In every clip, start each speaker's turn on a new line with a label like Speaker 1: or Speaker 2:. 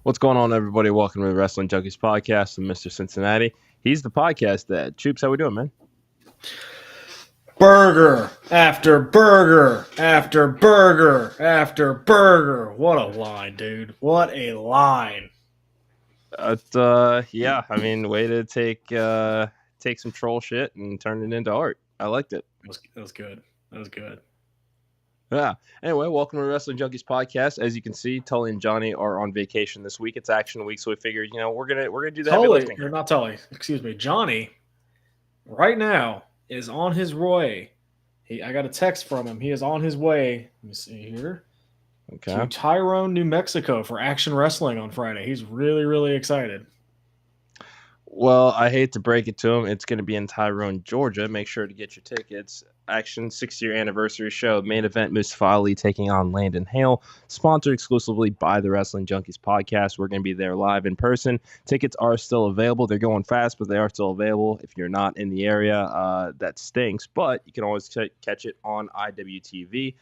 Speaker 1: What's going on, everybody? Welcome to the Wrestling Junkies podcast. I'm Mr. Cincinnati. He's the podcast dad. Troops, how we doing, man?
Speaker 2: Burger after burger after burger after burger. What a line, dude. What a line.
Speaker 1: Yeah, I mean, way to take some troll shit and turn it into art. I liked it.
Speaker 2: That was good. That was good.
Speaker 1: Yeah. Anyway, welcome to the Wrestling Junkies podcast. As you can see, Tully and Johnny are on vacation this week. It's action week, so we figured, we're gonna do the heavy lifting.
Speaker 2: You're not Tully. Excuse me. Johnny, right now, is on his way. I got a text from him. He is on his way. Let me see here.
Speaker 1: Okay.
Speaker 2: To Tyrone, New Mexico for Action Wrestling on Friday. He's really, really excited.
Speaker 1: Well, I hate to break it to him. It's going to be in Tyrone, Georgia. Make sure to get your tickets. Action 6-year anniversary show. Main event, Mustafa Ali taking on Landon Hale. Sponsored exclusively by the Wrestling Junkies podcast. We're going to be there live in person. Tickets are still available. They're going fast, but they are still available. If you're not in the area, that stinks. But you can always catch it on IWTV.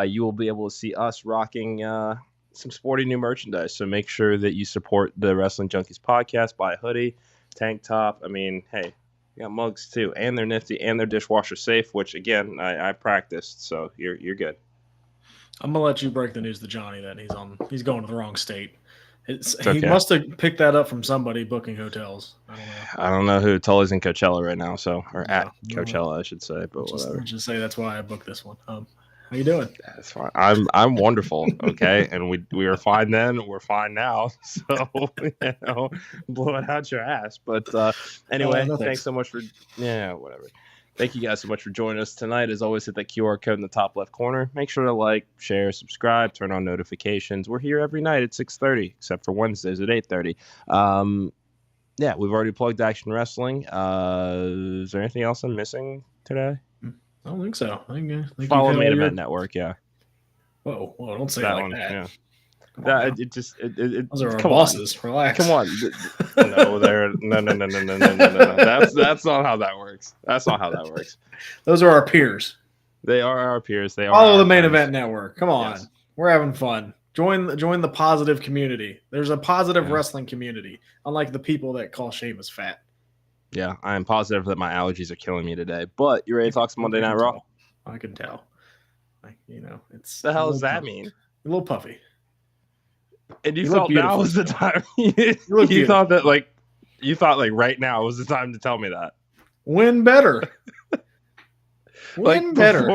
Speaker 1: You will be able to see us rocking some sporty new merchandise. So make sure that you support the Wrestling Junkies podcast. Buy a hoodie, tank top. I mean, hey, you got mugs too, and they're nifty, and they're dishwasher safe, which again I practiced, so you're good.
Speaker 2: I'm gonna let you break the news to Johnny that he's going to the wrong state.
Speaker 1: It's okay.
Speaker 2: He must have picked that up from somebody booking hotels.
Speaker 1: I don't know who. Tully's in Coachella right now, at Coachella, I should say, but whatever.
Speaker 2: Just say that's why I booked this one. How you doing?
Speaker 1: That's fine. I'm wonderful. Okay, and we were fine then. We're fine now. So blow it out your ass. But anyway, thanks so much for whatever. Thank you guys so much for joining us tonight. As always, hit that QR code in the top left corner. Make sure to like, share, subscribe, turn on notifications. We're here every night at 6:30, except for Wednesdays at 8:30. We've already plugged Action Wrestling. Is there anything else I'm missing today?
Speaker 2: I don't think so. I think
Speaker 1: follow Main Event Network, yeah.
Speaker 2: Whoa, don't say that like that.
Speaker 1: Yeah.
Speaker 2: Those are our bosses.
Speaker 1: On.
Speaker 2: Relax.
Speaker 1: Come on. No. That's not how that works. That's not how that works.
Speaker 2: Those are our peers.
Speaker 1: They are our peers. They are.
Speaker 2: Follow the Main Event Network. Come on. Yes. We're having fun. Join the positive community. There's a positive wrestling community, unlike the people that call Sheamus fat.
Speaker 1: Yeah, I am positive that my allergies are killing me today. But you ready to talk some Monday Night Raw?
Speaker 2: I can tell. It's
Speaker 1: the hell does that mean?
Speaker 2: A little puffy.
Speaker 1: And you thought now was the time. you thought right now was the time to tell me that.
Speaker 2: Win better. Win better.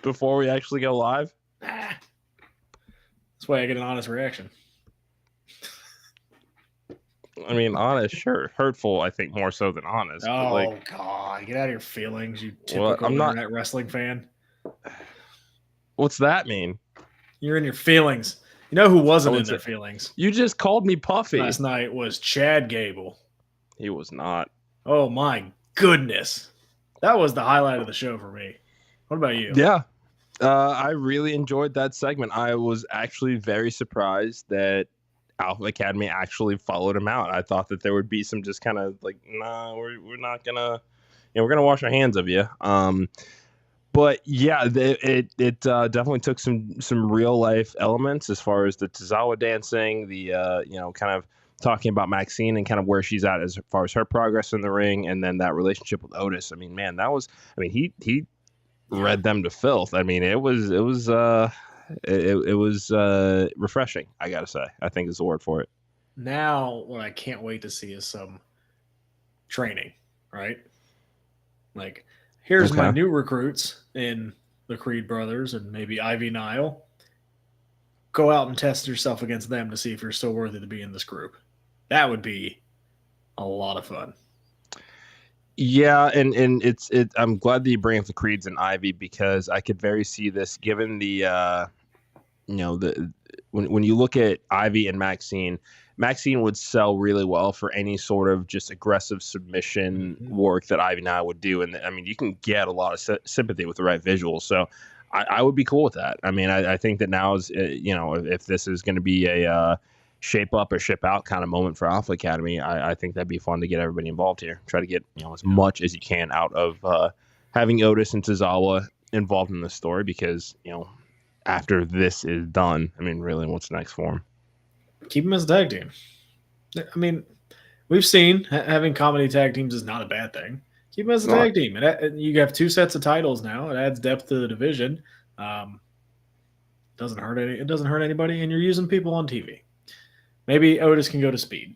Speaker 1: Before we actually go live.
Speaker 2: That's why I get an honest reaction.
Speaker 1: I mean, honest, sure. Hurtful, I think, more so than honest.
Speaker 2: Oh, God. Get out of your feelings, you typical internet wrestling fan.
Speaker 1: What's that mean?
Speaker 2: You're in your feelings. You know who wasn't in their feelings?
Speaker 1: You just called me puffy.
Speaker 2: Last night was Chad Gable.
Speaker 1: He was not.
Speaker 2: Oh, my goodness. That was the highlight of the show for me. What about you?
Speaker 1: Yeah. I really enjoyed that segment. I was actually very surprised that Alpha Academy actually followed him out. I thought that there would be some just kind of like, nah, we're not gonna, we're gonna wash our hands of you. But yeah, it definitely took some real life elements as far as the Tozawa dancing, the kind of talking about Maxine and kind of where she's at as far as her progress in the ring, and then that relationship with Otis. I mean, man, he read them to filth. I mean, it was refreshing, I gotta say. I think is the word for it.
Speaker 2: Now, what I can't wait to see is some training, right? Like, here's my new recruits in the Creed brothers and maybe Ivy Nile. Go out and test yourself against them to see if you're still worthy to be in this group. That would be a lot of fun.
Speaker 1: Yeah, and it's I'm glad that you bring up the Creeds and Ivy, because I could very see this given the when you look at Ivy and Maxine would sell really well for any sort of just aggressive submission work that Ivy and I would do. And I mean, you can get a lot of sympathy with the right visuals. So I would be cool with that. I mean, I think that now is, if this is going to be a shape up or ship out kind of moment for Alpha Academy, I think that'd be fun to get everybody involved here. Try to get, as much as you can out of having Otis and Tozawa involved in the story, because, after this is done, I mean, really, what's next for him?
Speaker 2: Keep him as a tag team. I mean, we've seen having comedy tag teams is not a bad thing. Keep him as a tag team. And you have 2 sets of titles now. It adds depth to the division. Doesn't hurt it doesn't hurt anybody, and you're using people on TV. Maybe Otis can go to Speed.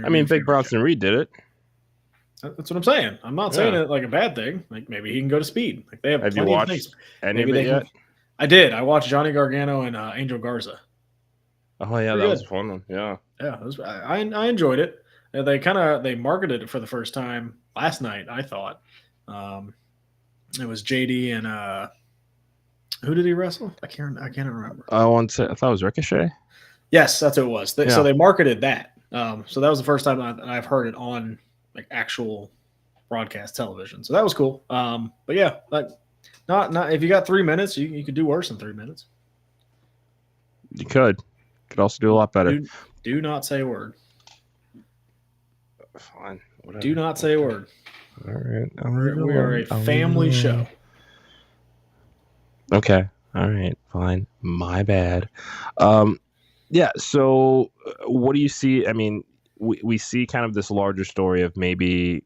Speaker 1: I mean, Big Bronson Reed did it.
Speaker 2: That's what I'm saying. I'm not saying it like a bad thing. Like maybe he can go to Speed. Like they have
Speaker 1: you
Speaker 2: plenty
Speaker 1: watched
Speaker 2: of things.
Speaker 1: any of it yet?
Speaker 2: I did. I watched Johnny Gargano and Angel Garza.
Speaker 1: Oh yeah, that was a fun one. Yeah,
Speaker 2: yeah. I enjoyed it. They marketed it for the first time last night. I thought it was JD and who did he wrestle? I can't remember.
Speaker 1: I thought it was Ricochet.
Speaker 2: Yes, that's what it was. So they marketed that. So that was the first time I've heard it on like actual broadcast television. So that was cool. But yeah, like not if you got 3 minutes, you could do worse than 3 minutes.
Speaker 1: You could also do a lot better.
Speaker 2: Do not say a word.
Speaker 1: Fine. Whatever.
Speaker 2: Do not say a word.
Speaker 1: All right.
Speaker 2: We are a family show.
Speaker 1: Okay. All right. Fine. My bad. Yeah. So what do you see? I mean, we see kind of this larger story of maybe,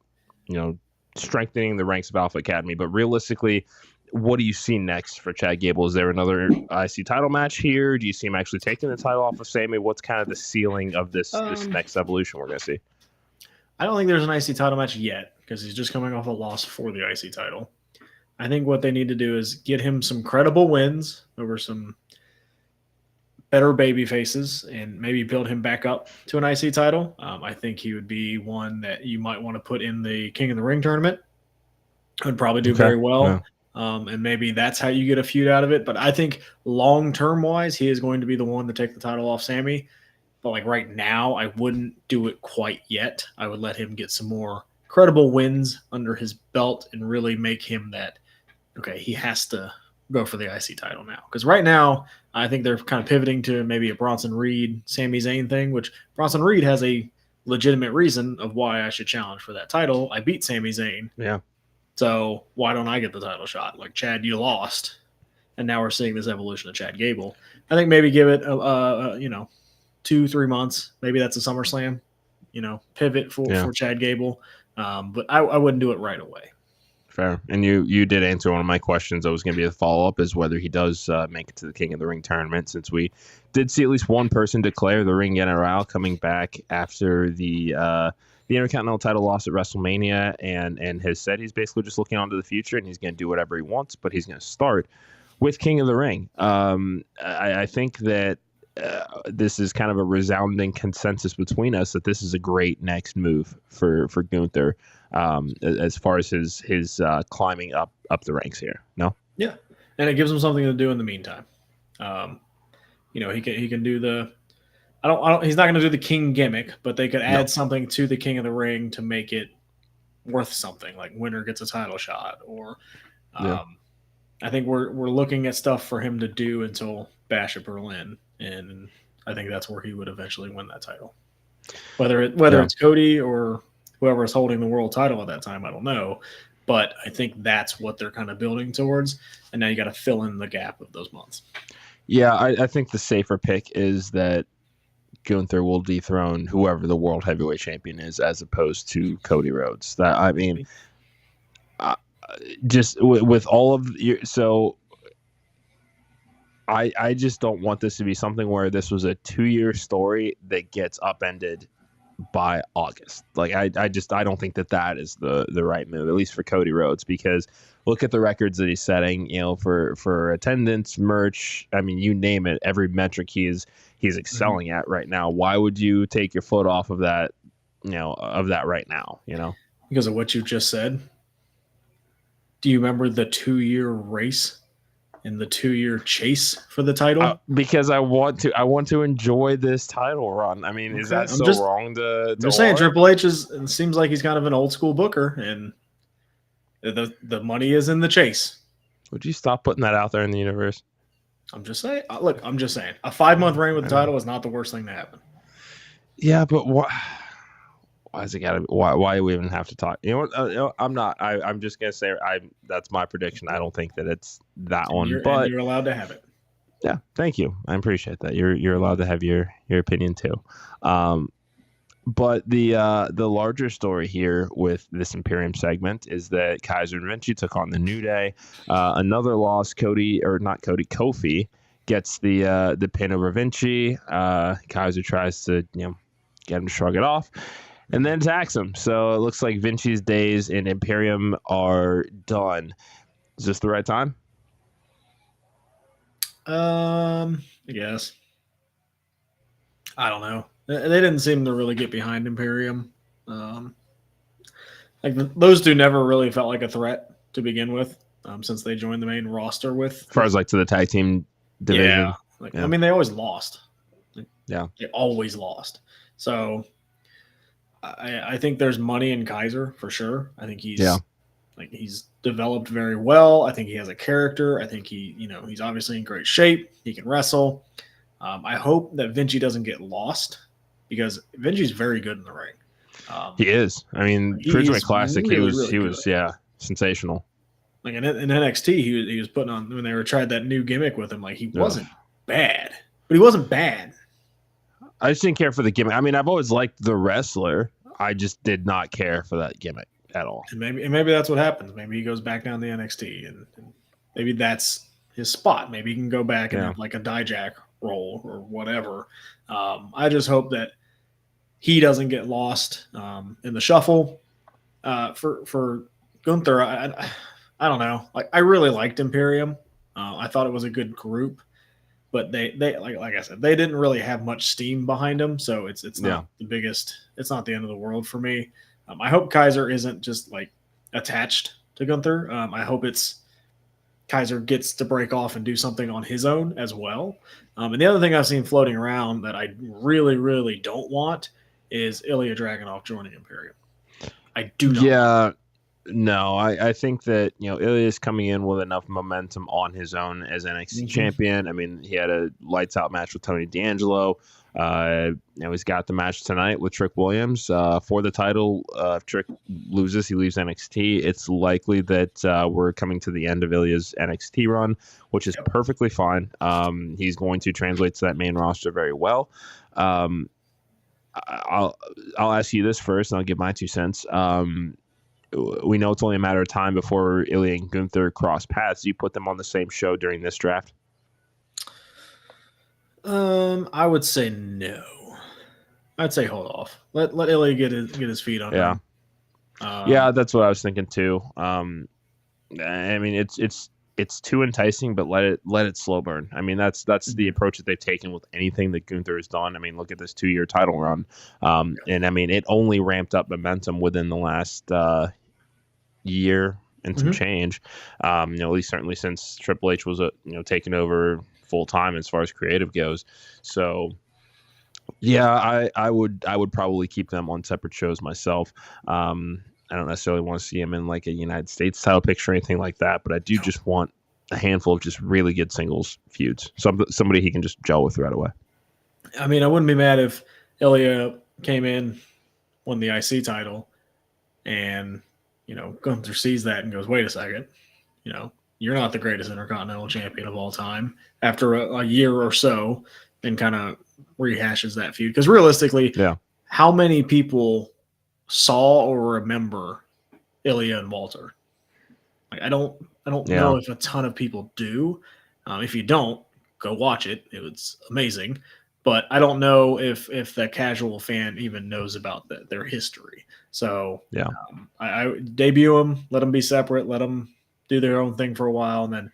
Speaker 1: strengthening the ranks of Alpha Academy, but realistically, what do you see next for Chad Gable? Is there another IC title match here? Do you see him actually taking the title off of Sammy? What's kind of the ceiling of this next evolution we're going to see?
Speaker 2: I don't think there's an IC title match yet because he's just coming off a loss for the IC title. I think what they need to do is get him some credible wins over some better baby faces and maybe build him back up to an IC title. I think he would be one that you might want to put in the King of the Ring tournament. Would probably do very well. Yeah. And maybe that's how you get a feud out of it. But I think long-term wise, he is going to be the one to take the title off Sammy. But like right now, I wouldn't do it quite yet. I would let him get some more credible wins under his belt and really make him that, okay, he has to go for the IC title now. Because right now, I think they're kind of pivoting to maybe a Bronson Reed, Sami Zayn thing, which Bronson Reed has a legitimate reason of why I should challenge for that title. I beat Sami Zayn.
Speaker 1: Yeah.
Speaker 2: So why don't I get the title shot? Like, Chad, you lost. And now we're seeing this evolution of Chad Gable. I think maybe give it, 2-3 months. Maybe that's a SummerSlam, pivot for Chad Gable. But I wouldn't do it right away.
Speaker 1: Fair. And you did answer one of my questions. That was going to be a follow-up is whether he does make it to the King of the Ring tournament, since we did see at least one person declare the Ring General coming back after the Intercontinental title loss at WrestleMania and has said he's basically just looking on to the future and he's going to do whatever he wants, but he's going to start with King of the Ring. I think that this is kind of a resounding consensus between us that this is a great next move for Gunther as far as his climbing up the ranks here. No?
Speaker 2: Yeah. And it gives him something to do in the meantime. He can do the he's not going to do the King gimmick, but they could add something to the King of the Ring to make it worth something, like winner gets a title shot or I think we're looking at stuff for him to do until Bash at Berlin, and I think that's where he would eventually win that title. Whether it's Cody or whoever is holding the world title at that time, I don't know. But I think that's what they're kind of building towards, and now you got to fill in the gap of those months.
Speaker 1: Yeah, I think the safer pick is that Gunther will dethrone whoever the world heavyweight champion is, as opposed to Cody Rhodes. That I mean, just with all of your I just don't want this to be something where this was a 2-year story that gets upended by August. Like I don't think that is the right move, at least for Cody Rhodes, because look at the records that he's setting, for attendance, merch. I mean, you name it, every metric he's excelling at right now. Why would you take your foot off of that, right now,
Speaker 2: Because of what you just said. Do you remember the 2-year race and the 2-year chase for the title?
Speaker 1: Because I want to enjoy this title run. I mean, is that wrong to
Speaker 2: I'm just saying Triple H it seems like he's kind of an old school booker, and the money is in the chase.
Speaker 1: Would you stop putting that out there in the universe?
Speaker 2: I'm just saying. Look, I'm just saying. A 5-month reign with the title is not the worst thing to happen.
Speaker 1: Yeah, but what? Why is it got to? Why do we even have to talk? I'm not. I'm just gonna say that's my prediction. I don't think that it's that one.
Speaker 2: But you're allowed to have it.
Speaker 1: Yeah, thank you. I appreciate that. You're allowed to have your opinion too. But the larger story here with this Imperium segment is that Kaiser and Vinci took on the New Day. Another loss. Kofi gets the pin over Vinci. Kaiser tries to get him to shrug it off, and then attacks him. So it looks like Vinci's days in Imperium are done. Is this the right time?
Speaker 2: I guess. I don't know. They didn't seem to really get behind Imperium. Those two never really felt like a threat to begin with, since they joined the main roster with.
Speaker 1: As far as like to the tag team division.
Speaker 2: Yeah. I mean, they always lost.
Speaker 1: Yeah.
Speaker 2: They always lost. So I think there's money in Kaiser for sure. I think he's developed very well. I think he has a character. I think he's obviously in great shape. He can wrestle. I hope that Vinci doesn't get lost because Vinci's very good in the ring.
Speaker 1: He is. I mean, Cruiserweight Classic, really, he was sensational.
Speaker 2: Like in NXT, he was putting on when they tried that new gimmick with him. Like he wasn't bad, but he wasn't bad.
Speaker 1: I just didn't care for the gimmick. I mean, I've always liked the wrestler. I just did not care for that gimmick at all.
Speaker 2: And maybe that's what happens. Maybe he goes back down to NXT, and maybe that's his spot. Maybe he can go back and have like a Dijak role or whatever. I just hope that he doesn't get lost in the shuffle. For Gunther, I don't know. Like I really liked Imperium. I thought it was a good group, but they like I said, they didn't really have much steam behind them. So it's not the biggest. It's not the end of the world for me. I hope Kaiser isn't just like attached to Gunther. I hope it's Kaiser gets to break off and do something on his own as well. And the other thing I've seen floating around that I really, really don't want is Ilya Dragunov joining Imperium. I do not.
Speaker 1: Yeah, no, I think that Ilya is coming in with enough momentum on his own as NXT champion. I mean, he had a lights out match with Tony D'Angelo. He's got the match tonight with Trick Williams for the title. If Trick loses, he leaves NXT. It's likely that we're coming to the end of Ilya's NXT run, which is perfectly fine. He's going to translate to that main roster very well. I'll ask you this first, and I'll give my 2 cents. We know it's only a matter of time before Ilya and Gunther cross paths. Do you put them on the same show during this draft?
Speaker 2: I would say no. I'd say hold off. Let Ilya get his feet on him.
Speaker 1: Yeah, that's what I was thinking too. I mean, it's too enticing, but let it slow burn. I mean, that's the approach that they've taken with anything that Gunther has done. I mean, look at this 2-year title run, and I mean, it only ramped up momentum within the last year and some change. At least certainly since Triple H was taken over full time as far as creative goes. So yeah, I would probably keep them on separate shows myself. I don't necessarily want to see him in like a United States title picture or anything like that, but I do just want a handful of just really good singles feuds. Somebody he can just gel with right away.
Speaker 2: I mean, I wouldn't be mad if Ilya came in, won the IC title, and Gunther sees that and goes, "Wait a second, you're not the greatest Intercontinental Champion of all time." After a year or so, and kind of rehashes that feud because realistically, how many people saw or remember Ilya and Walter? Like, I don't know if a ton of people do. If you don't, go watch it. It was amazing. But I don't know if the casual fan even knows about their history. So I debut them, let them be separate, let them do their own thing for a while, and then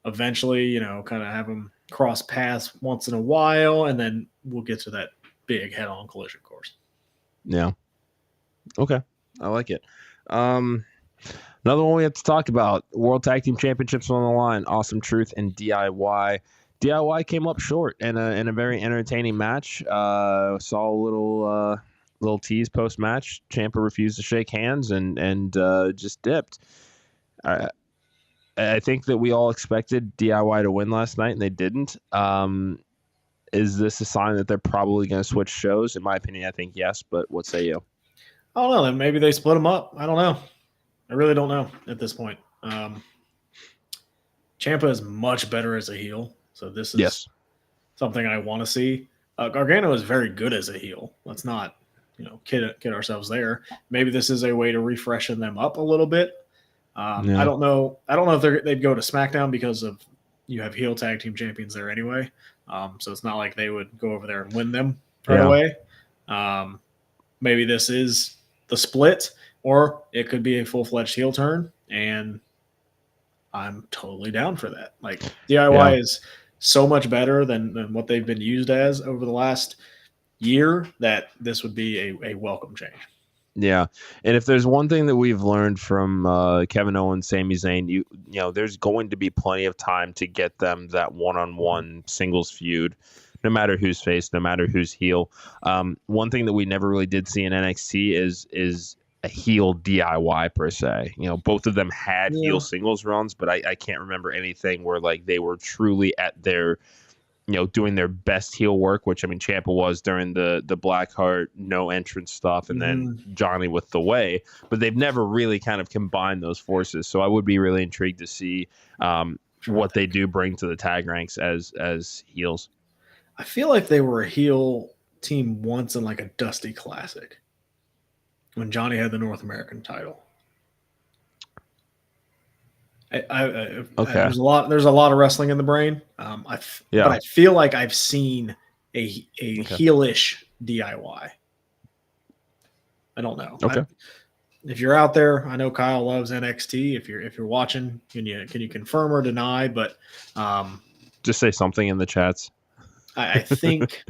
Speaker 2: eventually, kind of have them cross paths once in a while, and then we'll get to that big head-on collision course.
Speaker 1: Yeah. Okay. I like it. Another one we have to talk about, World Tag Team Championships on the line, Awesome Truth and DIY. DIY came up short in a very entertaining match. Saw a little tease post-match. Ciampa refused to shake hands and just dipped. I think that we all expected DIY to win last night, and they didn't. Is this a sign that they're probably going to switch shows? In my opinion, I think yes, but what say you?
Speaker 2: I don't know. Then maybe they split them up. I don't know. I really don't know at this point. Ciampa is much better as a heel So this is
Speaker 1: Yes.
Speaker 2: something I want to see. Gargano is very good as a heel. Let's not, kid ourselves there. Maybe this is a way to refreshen them up a little bit.
Speaker 1: Yeah.
Speaker 2: I don't know. I don't know if they'd go to SmackDown because of you have heel tag team champions there anyway. So it's not like they would go over there and win them right away. Maybe this is the split, or it could be a full-fledged heel turn, and I'm totally down for that. Like DIY is so much better than what they've been used as over the last year that this would be a welcome change.
Speaker 1: Yeah, and if there's one thing that we've learned from Kevin Owens, Sami Zayn, you know, there's going to be plenty of time to get them that one-on-one singles feud, no matter who's face, no matter who's heel. One thing that we never really did see in NXT is a heel DIY per se. You know, both of them had heel singles runs, but I can't remember anything where like they were truly at their, doing their best heel work, which I mean, Ciampa was during the Blackheart no entrance stuff, and then Johnny with the way, but they've never really kind of combined those forces. So I would be really intrigued to see what they do bring to the tag ranks as heels.
Speaker 2: I feel like they were a heel team once in like a Dusty Classic when Johnny had the North American title. Okay. There's a lot of wrestling in the brain. But I feel like I've seen a heelish DIY. I don't know.
Speaker 1: Okay.
Speaker 2: If you're out there, I know Kyle loves NXT. If you're watching, can you confirm or deny? But
Speaker 1: just say something in the chats.
Speaker 2: I think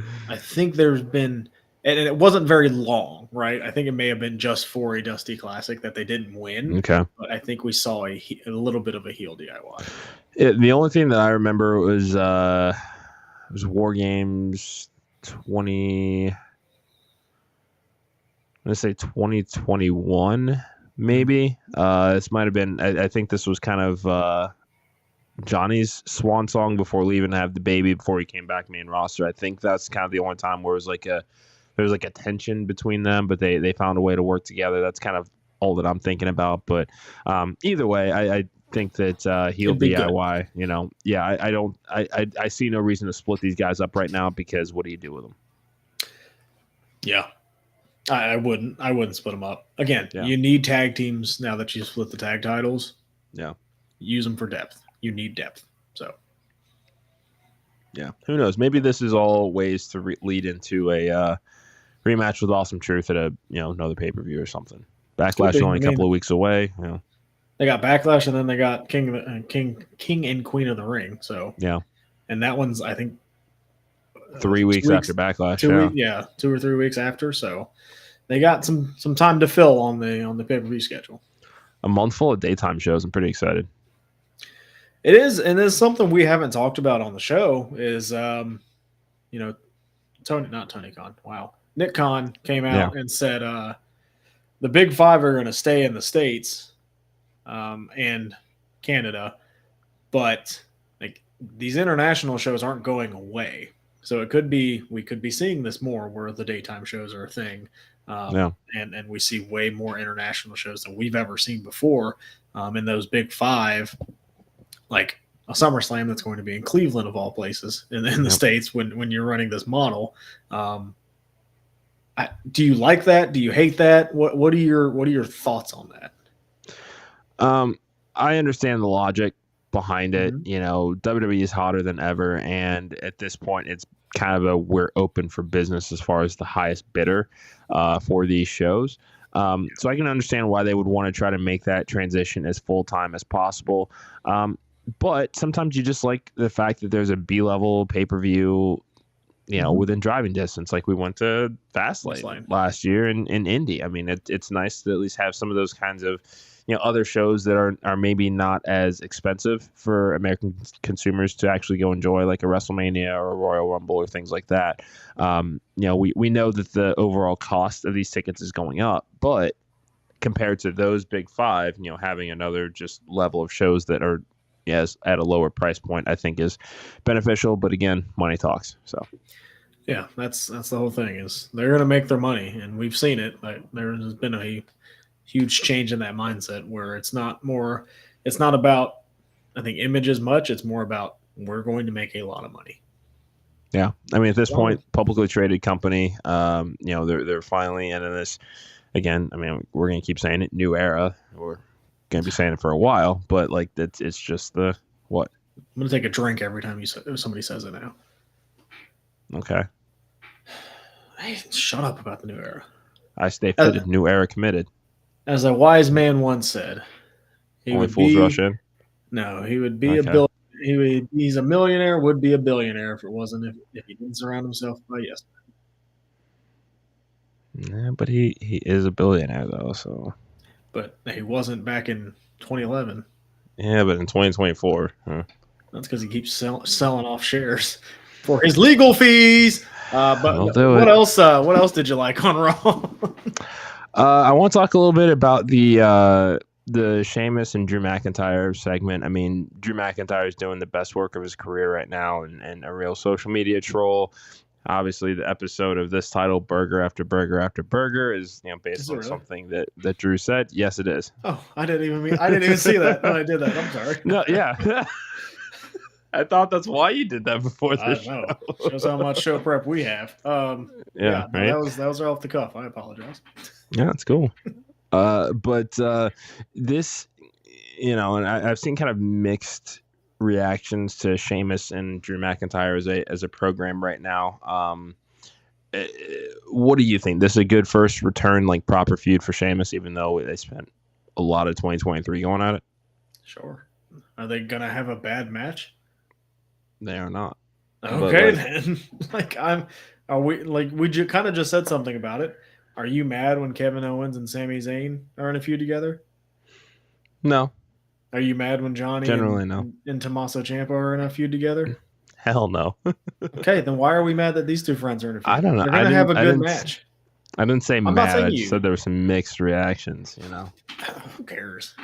Speaker 2: there's been, and it wasn't very long, right? I think it may have been just for a Dusty Classic that they didn't win.
Speaker 1: Okay.
Speaker 2: But I think we saw a little bit of a heel DIY.
Speaker 1: The only thing that I remember was War Games 20. I'm gonna say 2021, maybe. This might have been. I think this was kind of Johnny's swan song before leaving to have the baby before he came back main roster. I think that's kind of the only time where it was like there was like a tension between them, but they found a way to work together. That's kind of all that I'm thinking about. But either way, I think that heel DIY, I see no reason to split these guys up right now, because what do you do with them?
Speaker 2: Yeah. I wouldn't split them up. Again, you need tag teams now that you split the tag titles.
Speaker 1: Yeah.
Speaker 2: Use them for depth. You need depth. So,
Speaker 1: yeah, who knows? Maybe this is all ways to lead into a rematch with Awesome Truth at another pay-per-view or something. Backlash is only a couple of weeks away.
Speaker 2: They got Backlash, and then they got King and Queen of the Ring. So
Speaker 1: yeah,
Speaker 2: and that one's I think
Speaker 1: 3 weeks after Backlash.
Speaker 2: 2 or 3 weeks after. So they got some time to fill on the pay-per-view schedule.
Speaker 1: A month full of daytime shows. I'm pretty excited.
Speaker 2: It is, and it's something we haven't talked about on the show. Is Tony Khan. Wow, Nick Khan came out and said the Big Five are going to stay in the States and Canada, but like these international shows aren't going away. So we could be seeing this more where the daytime shows are a thing. And we see way more international shows than we've ever seen before in those Big Five, like a SummerSlam that's going to be in Cleveland of all places in the States when you're running this model. Do you like that? Do you hate that? What are your thoughts on that?
Speaker 1: I understand the logic behind it. WWE is hotter than ever, and at this point it's kind of we're open for business as far as the highest bidder for these shows. So I can understand why they would want to try to make that transition as full-time as possible. But sometimes you just like the fact that there's a B-level pay-per-view, within driving distance. Like we went to Fastlane last year in Indy. I mean, it's nice to at least have some of those kinds of, other shows that are maybe not as expensive for American consumers to actually go enjoy, like a WrestleMania or a Royal Rumble or things like that. We know that the overall cost of these tickets is going up, but compared to those Big Five, having another just level of shows that are at a lower price point, I think is beneficial. But again, money talks. So
Speaker 2: yeah, that's the whole thing, is they're going to make their money, and we've seen it. Like there has been a huge change in that mindset where it's not about, I think, image as much. It's more about we're going to make a lot of money.
Speaker 1: Yeah, I mean, at this point, publicly traded company. They're finally into this again. I mean, we're gonna keep saying it, new era. We're gonna be saying it for a while, but like it's just the what.
Speaker 2: I'm gonna take a drink every time somebody says it now.
Speaker 1: Okay.
Speaker 2: Hey, shut up about the new era.
Speaker 1: I stay fitted. New era committed.
Speaker 2: As a wise man once said,
Speaker 1: only fools rush in.
Speaker 2: No, he would be he's a millionaire, would be a billionaire if it wasn't if he didn't surround himself by yes.
Speaker 1: Yeah, but he is a billionaire though, so.
Speaker 2: But he wasn't back in 2011.
Speaker 1: Yeah, but in 2024,
Speaker 2: that's because he keeps selling off shares for his legal fees. But what else? What else did you like on Raw?
Speaker 1: I want to talk a little bit about the Sheamus and Drew McIntyre segment. I mean, Drew McIntyre is doing the best work of his career right now, and a real social media troll. Obviously, the episode of this title, Burger After Burger After Burger, is based on something that Drew said. Yes, it is.
Speaker 2: Oh, I didn't even see that when I did that. I'm sorry.
Speaker 1: No, yeah. I thought that's why you did that before the show.
Speaker 2: Shows how much show prep we have.
Speaker 1: Right?
Speaker 2: That was off the cuff. I apologize.
Speaker 1: Yeah, it's cool. But this, and I've seen kind of mixed reactions to Sheamus and Drew McIntyre as a program right now. What do you think? This is a good first return, like proper feud for Sheamus, even though they spent a lot of 2023 going at it?
Speaker 2: Sure. Are they gonna have a bad match?
Speaker 1: They are not.
Speaker 2: Okay, then. We kind of just said something about it. Are you mad when Kevin Owens and Sami Zayn are in a feud together?
Speaker 1: No.
Speaker 2: Are you mad when Johnny and Tommaso Ciampa are in a feud together?
Speaker 1: Hell no.
Speaker 2: Okay, then why are we mad that these two friends are in a feud?
Speaker 1: I don't know.
Speaker 2: They're going to have a good match.
Speaker 1: I didn't say mad. I just said there were some mixed reactions,
Speaker 2: Who cares?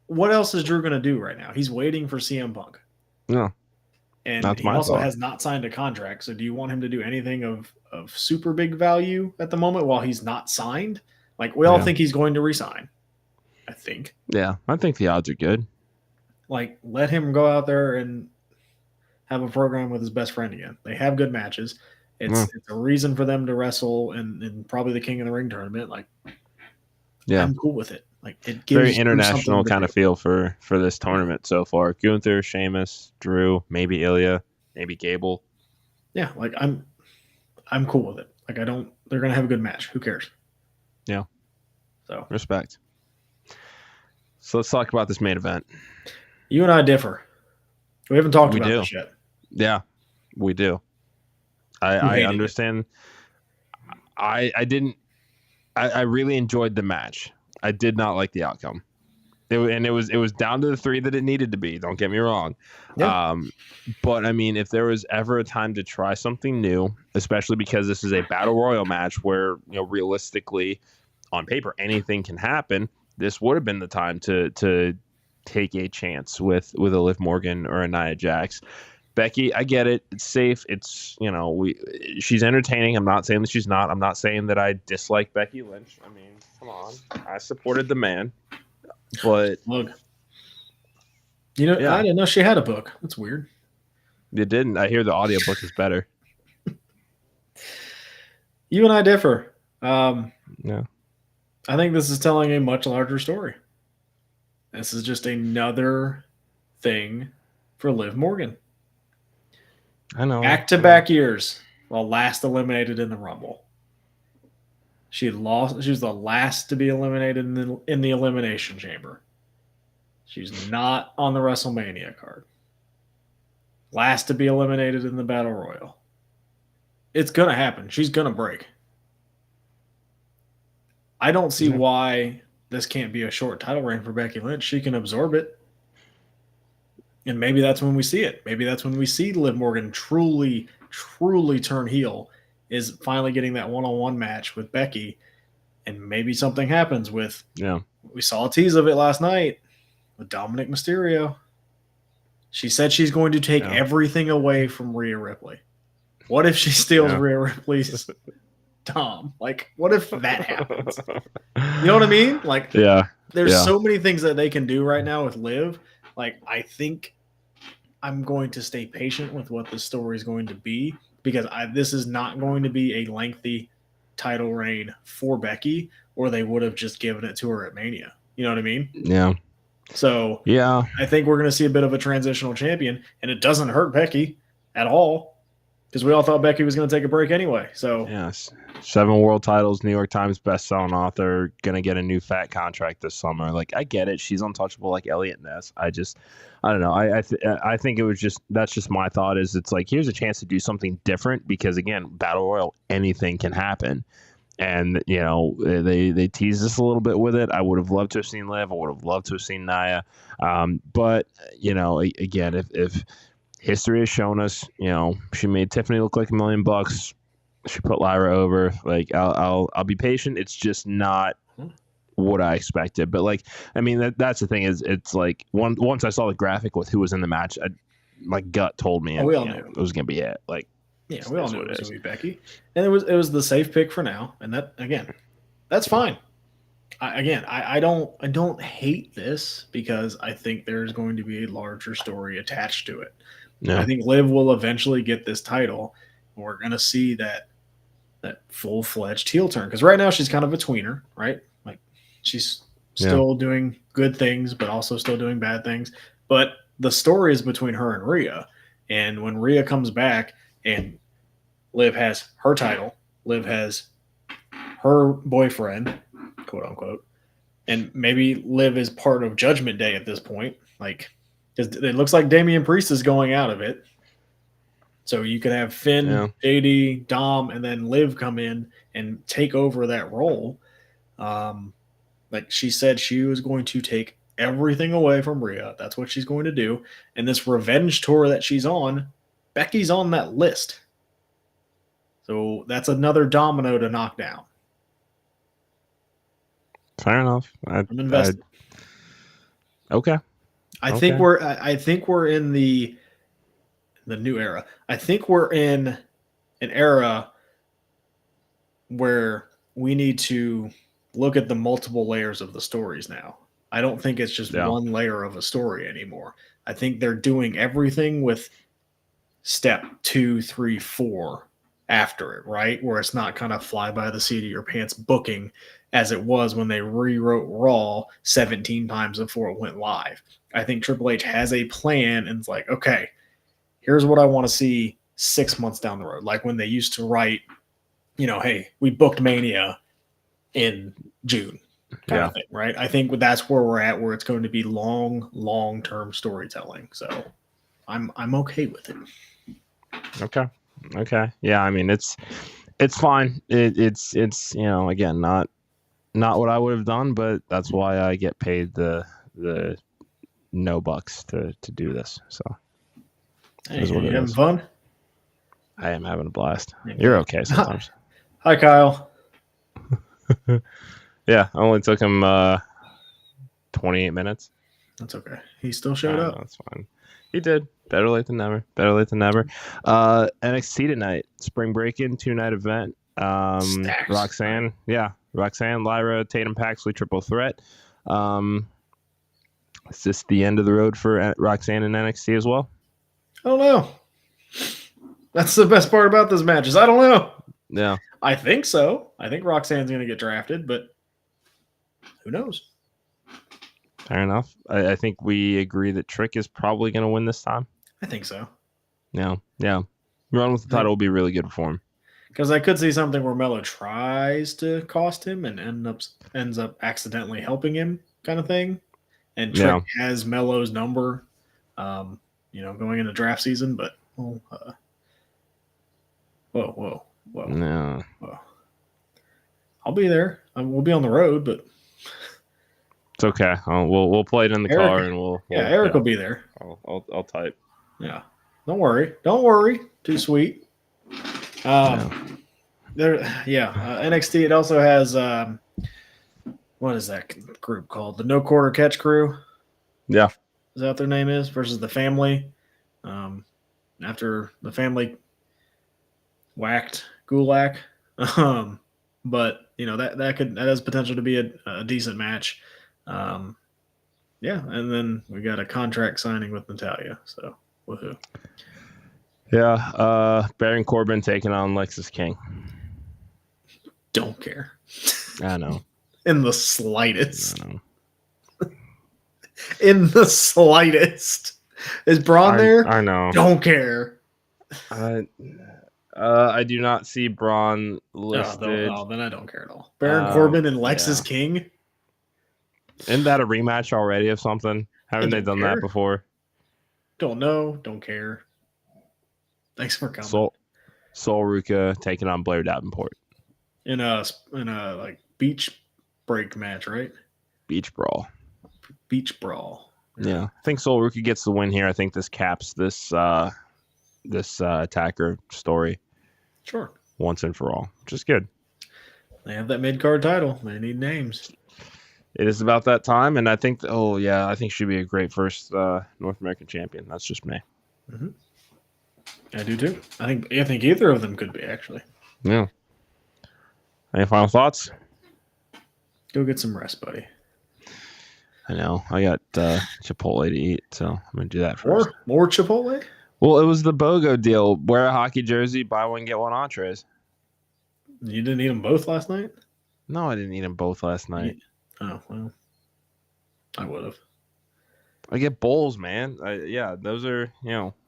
Speaker 2: What else is Drew going to do right now? He's waiting for CM Punk.
Speaker 1: No.
Speaker 2: And he also has not signed a contract. So do you want him to do anything of super big value at the moment while he's not signed? We all think he's going to resign. I think.
Speaker 1: Yeah, I think the odds are good.
Speaker 2: Let him go out there and have a program with his best friend again. They have good matches. It's a reason for them to wrestle in probably the King of the Ring tournament. I'm cool with it. It gives
Speaker 1: very international kind of feel for this tournament so far. Gunther, Sheamus, Drew, maybe Ilya, maybe Gable.
Speaker 2: Yeah, I'm cool with it. They're gonna have a good match. Who cares?
Speaker 1: Yeah.
Speaker 2: So
Speaker 1: respect. So let's talk about this main event.
Speaker 2: You and I differ. We haven't talked about this yet.
Speaker 1: Yeah, we do. I understand. I really enjoyed the match. I did not like the outcome. It was down to the 3 that it needed to be. Don't get me wrong. Yeah. But I mean, if there was ever a time to try something new, especially because this is a battle royal match where realistically, on paper, anything can happen. This would have been the time to take a chance with a Liv Morgan or a Nia Jax. Becky, I get it. It's safe. It's she's entertaining. I'm not saying that she's not. I'm not saying that I dislike Becky Lynch. I mean, come on. I supported the man. But
Speaker 2: look, I didn't know she had a book. That's weird.
Speaker 1: You didn't. I hear the audiobook is better.
Speaker 2: You and I differ.
Speaker 1: Yeah.
Speaker 2: I think this is telling a much larger story. This is just another thing for Liv Morgan.
Speaker 1: I know.
Speaker 2: Back-to-back years while last eliminated in the Rumble. She lost. She was the last to be eliminated in the Elimination Chamber. She's not on the WrestleMania card. Last to be eliminated in the Battle Royal. It's going to happen. She's going to break. I don't see why this can't be a short title reign for Becky Lynch. She can absorb it. And maybe that's when we see it. Maybe that's when we see Liv Morgan truly, truly turn heel, is finally getting that one-on-one match with Becky. And maybe something happens with, we saw a tease of it last night with Dominic Mysterio. She said she's going to take everything away from Rhea Ripley. What if she steals Rhea Ripley's Dom? What if that happens? You know what I mean? There's so many things that they can do right now with Liv. I think I'm going to stay patient with what the story is going to be because this is not going to be a lengthy title reign for Becky, or they would have just given it to her at Mania. You know what I mean?
Speaker 1: Yeah.
Speaker 2: So
Speaker 1: Yeah.
Speaker 2: I think we're going to see a bit of a transitional champion, and it doesn't hurt Becky at all because we all thought Becky was going to take a break anyway. So
Speaker 1: yes, 7 world titles, New York Times best-selling author, gonna get a new fat contract this summer. Like, I get it, she's untouchable like Elliot Ness. I don't know. I think it was that's just my thought. Is it's like, here's a chance to do something different because again, Battle Royal, anything can happen. And they teased us a little bit with it. I would have loved to have seen Liv. I would have loved to have seen Nia. But again, if history has shown us, she made Tiffany look like $1 million. She put Lyra over. Like, I'll be patient. It's just not what I expected. But like, I mean, that's the thing is, it's like once I saw the graphic with who was in the match, my gut told me,
Speaker 2: we all knew
Speaker 1: it was gonna be it. Like,
Speaker 2: yeah, we all knew it was gonna be Becky, and it was the safe pick for now. And that, again, that's fine. I don't hate this because I think there's going to be a larger story attached to it. Yeah. I think Liv will eventually get this title. And we're gonna see that full-fledged heel turn, because right now she's kind of a tweener, right? Like, she's still doing good things, but also still doing bad things. But the story is between her and Rhea, and when Rhea comes back and Liv has her title, Liv has her boyfriend, quote unquote, and maybe Liv is part of Judgment Day at this point. Like, because it looks like Damian Priest is going out of it. So you could have Finn, JD, Dom, and then Liv come in and take over that role. Like she said, she was going to take everything away from Rhea. That's what she's going to do. And this revenge tour that she's on, Becky's on that list. So that's another domino to knock down.
Speaker 1: Fair enough.
Speaker 2: I'm invested.
Speaker 1: Okay.
Speaker 2: I think we're in the new era. I think we're in an era where we need to look at the multiple layers of the stories now. I don't think it's just one layer of a story anymore. I think they're doing everything with step 2, 3, 4 after it, right? Where it's not kind of fly by the seat of your pants booking as it was when they rewrote Raw 17 times before it went live. I think Triple H has a plan and it's like, okay, here's what I want to see 6 months down the road. Like when they used to write, hey, we booked Mania in June kind of thing, right? I think that's where we're at, where it's going to be long-term storytelling. So I'm okay with it.
Speaker 1: Okay. Yeah, I mean, it's fine. It's again, not what I would have done, but that's why I get paid the no bucks to do this. So
Speaker 2: hey, you having fun?
Speaker 1: I am having a blast. Okay. You're okay sometimes.
Speaker 2: Hi, Kyle.
Speaker 1: Yeah, I only took him 28 minutes.
Speaker 2: That's okay. He still showed up.
Speaker 1: That's fine. He did. Better late than never. NXT tonight. Spring break-in, 2-night event. Roxanne, Lyra, Tatum, Paxley, triple threat. Is this the end of the road for Roxanne and NXT as well?
Speaker 2: I don't know. That's the best part about this match is I don't know.
Speaker 1: Yeah.
Speaker 2: I think so. I think Roxanne's going to get drafted, but who knows?
Speaker 1: Fair enough. I think we agree that Trick is probably going to win this time.
Speaker 2: I think so.
Speaker 1: Yeah. Run with the title will be really good for him.
Speaker 2: Because I could see something where Mello tries to cost him and ends up accidentally helping him, kind of thing. And Trick has Mello's number, going into draft season. But whoa.
Speaker 1: No.
Speaker 2: Whoa. I'll be there. We'll be on the road, but
Speaker 1: it's okay. We'll play it in the car, and
Speaker 2: Eric will be there.
Speaker 1: I'll type.
Speaker 2: Yeah. Don't worry. Too sweet. NXT. It also has what is that group called? The No Quarter Catch Crew.
Speaker 1: Yeah.
Speaker 2: Is that what their name is? Versus the Family. After the Family whacked Gulak. But that has potential to be a decent match. And then we got a contract signing with Natalya. So Woohoo.
Speaker 1: Yeah, Baron Corbin taking on Lexus King.
Speaker 2: Don't care.
Speaker 1: I know.
Speaker 2: In the slightest.
Speaker 1: I know.
Speaker 2: In the slightest. Is Braun there?
Speaker 1: I know.
Speaker 2: Don't care.
Speaker 1: I do not see Braun listed.
Speaker 2: Oh, then I don't care at all. Baron Corbin and Lexus King?
Speaker 1: Isn't that a rematch already of something? Haven't they done that before?
Speaker 2: Don't know. Don't care. Thanks for coming.
Speaker 1: Sol Ruka taking on Blair Davenport.
Speaker 2: In a like beach break match, right?
Speaker 1: Beach brawl.
Speaker 2: Yeah.
Speaker 1: I think Sol Ruka gets the win here. I think this caps this attacker story.
Speaker 2: Sure.
Speaker 1: Once and for all, which is good.
Speaker 2: They have that mid-card title. They need names.
Speaker 1: It is about that time, and I think I think she'd be a great first North American champion. That's just me.
Speaker 2: Mm-hmm. I do too. I think either of them could be, actually.
Speaker 1: Yeah. Any final thoughts?
Speaker 2: Go get some rest, buddy.
Speaker 1: I know. I got Chipotle to eat, so I'm going to do that first.
Speaker 2: More Chipotle?
Speaker 1: Well, it was the BOGO deal. Wear a hockey jersey, buy one, get one entrees.
Speaker 2: You didn't eat them both last night?
Speaker 1: No, I didn't eat them both last night.
Speaker 2: Oh, well. I would have.
Speaker 1: I get bowls, man. Those are,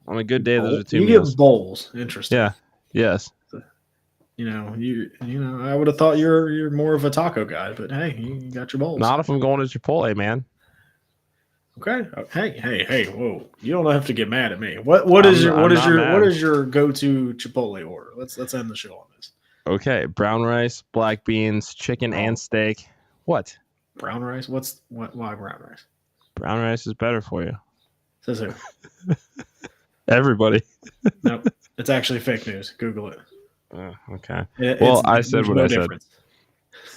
Speaker 1: on a good day, those are 2
Speaker 2: meals. You get bowls. Interesting.
Speaker 1: Yeah. Yes.
Speaker 2: I would have thought you're more of a taco guy, but hey, you got your bowls.
Speaker 1: Not if I'm going to Chipotle, man.
Speaker 2: Okay. Hey, whoa! You don't have to get mad at me. What is your go-to Chipotle order? Let's end the show on this.
Speaker 1: Okay, brown rice, black beans, chicken and steak. What?
Speaker 2: Brown rice? Why brown rice?
Speaker 1: Brown rice is better for you.
Speaker 2: Says who?
Speaker 1: Everybody.
Speaker 2: Nope. It's actually fake news. Google it.
Speaker 1: Okay. I said what I said.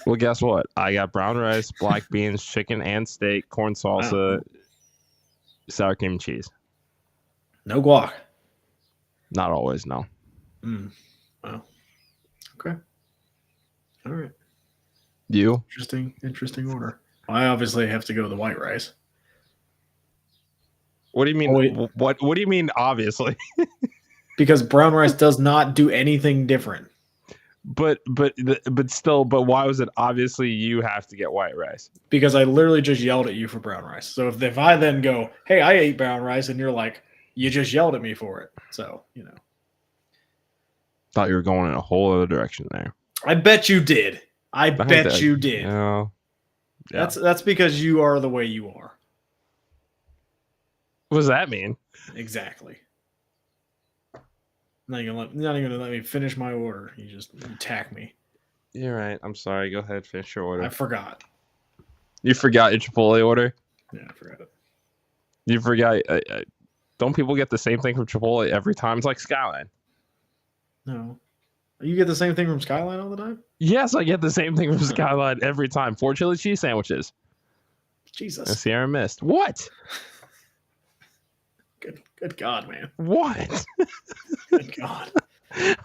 Speaker 1: Well, guess what? I got brown rice, black beans, chicken and steak, corn salsa, sour cream and cheese.
Speaker 2: No guac.
Speaker 1: Not always, no.
Speaker 2: Wow. Okay. All right.
Speaker 1: You?
Speaker 2: Interesting order. Well, I obviously have to go with the white rice.
Speaker 1: What do you mean? What do you mean? Obviously,
Speaker 2: because brown rice does not do anything different.
Speaker 1: But why was it obviously you have to get white rice?
Speaker 2: Because I literally just yelled at you for brown rice. So if I then go, hey, I ate brown rice, and you're like, you just yelled at me for it. So
Speaker 1: Thought you were going in a whole other direction there.
Speaker 2: I bet you did. I bet you did.
Speaker 1: Yeah.
Speaker 2: That's because you are the way you are.
Speaker 1: What does that mean?
Speaker 2: Exactly. Not even gonna let me finish my order. You just attack me.
Speaker 1: You're right. I'm sorry. Go ahead, finish your order.
Speaker 2: I forgot.
Speaker 1: You forgot your Chipotle order?
Speaker 2: Yeah, I forgot it.
Speaker 1: You forgot. Don't people get the same thing from Chipotle every time? It's like Skyline.
Speaker 2: No. You get the same thing from Skyline all the time?
Speaker 1: Yes, I get the same thing from Skyline every time. 4 chili cheese sandwiches.
Speaker 2: Jesus.
Speaker 1: And Sierra Mist. What?
Speaker 2: Good God, man.
Speaker 1: What?
Speaker 2: Good God.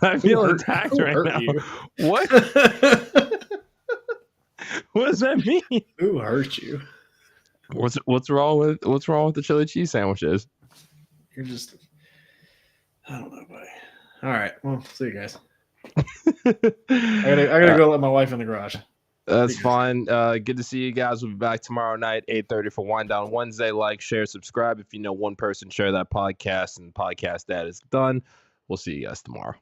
Speaker 1: I feel attacked right now.
Speaker 2: You?
Speaker 1: What? What does that mean?
Speaker 2: Who hurt you?
Speaker 1: What's wrong with the chili cheese sandwiches?
Speaker 2: You're just, I don't know, buddy. All right. Well, see you guys. I gotta go let my wife in the garage.
Speaker 1: That's fine. Good to see you guys. We'll be back tomorrow night, 8:30 for Wind Down Wednesday. Like, share, subscribe. If you know one person, share that podcast, and the podcast that is done. We'll see you guys tomorrow.